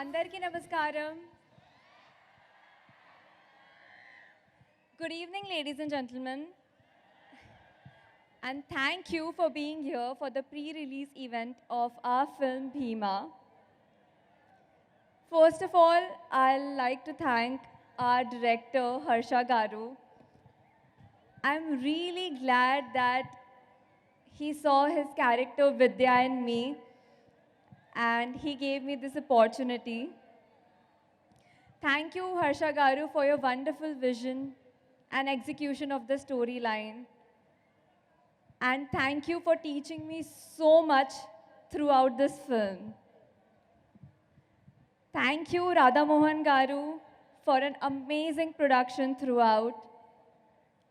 Andarki Namaskaram. Good evening, ladies and gentlemen. And thank you for being here for the pre-release event of our film Bhima. First of all, I'd like to thank our director Harsha Garu. I'm really glad that he saw his character Vidya in me and he gave me this opportunity. Thank you, Harsha Garu, for your wonderful vision and execution of the storyline. And thank you for teaching me so much throughout this film. Thank you, Radha Mohan Garu, for an amazing production throughout.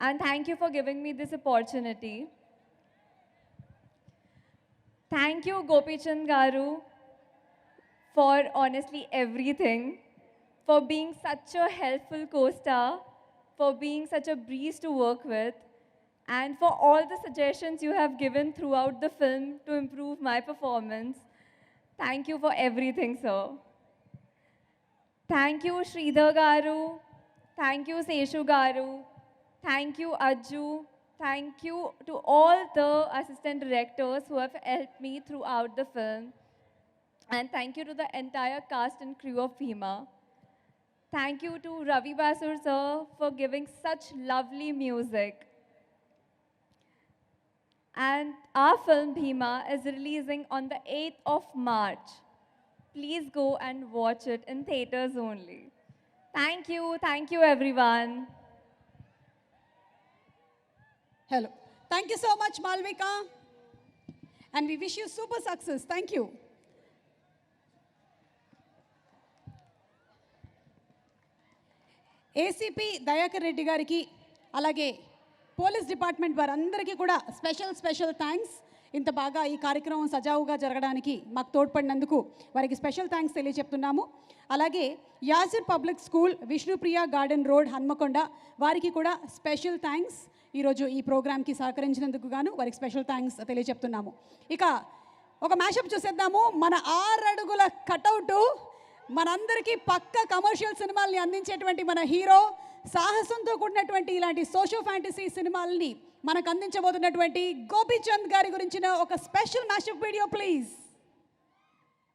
And thank you for giving me this opportunity. Thank you, Gopichand Garu, for honestly everything, for being such a helpful co-star, for being such a breeze to work with, and for all the suggestions you have given throughout the film to improve my performance. Thank you for everything, sir. Thank you, Sridhar Garu. Thank you, Seshu Garu. Thank you, Ajju. Thank you to all the assistant directors who have helped me throughout the film. And thank you to the entire cast and crew of Bhima. Thank you to Ravi Basur sir for giving such lovely music. And our film Bhima is releasing on the 8th of March. Please go and watch it in theaters only. Thank you everyone. Hello. Thank you so much, Malvika. And we wish you super success. Thank you. ACP Dayakar Reddy గారికి అలాగే police department వారందరికీ కూడా special thanks. ఇంత బాగా ఈ కార్యక్రమం సజావుగా జరగడానికి మాకు తోడ్పడినందుకు వారికి స్పెషల్ థ్యాంక్స్ తెలియజెప్తున్నాము. అలాగే Yazir public school Vishnupriya garden road Hanamkonda వారికి కూడా స్పెషల్ థ్యాంక్స్. ఈరోజు ఈ ప్రోగ్రామ్కి సహకరించినందుకు గాను వారికి స్పెషల్ థ్యాంక్స్ తెలియజెప్తున్నాము. ఇక ఒక మ్యాషప్ చూసేద్దాము. మన 6 అడుగుల కటౌటు మనందరికీ పక్క కమర్షియల్ సినిమాల్ని అందించేటువంటి మన హీరో, సాహసంతో కూడినటువంటి ఇలాంటి సోషో ఫ్యాంటసీ సినిమాల్ని మనకు అందించబోతున్నటువంటి గోపీచంద్ గారి గురించిన ఒక స్పెషల్ మ్యాషప్ వీడియో ప్లీజ్.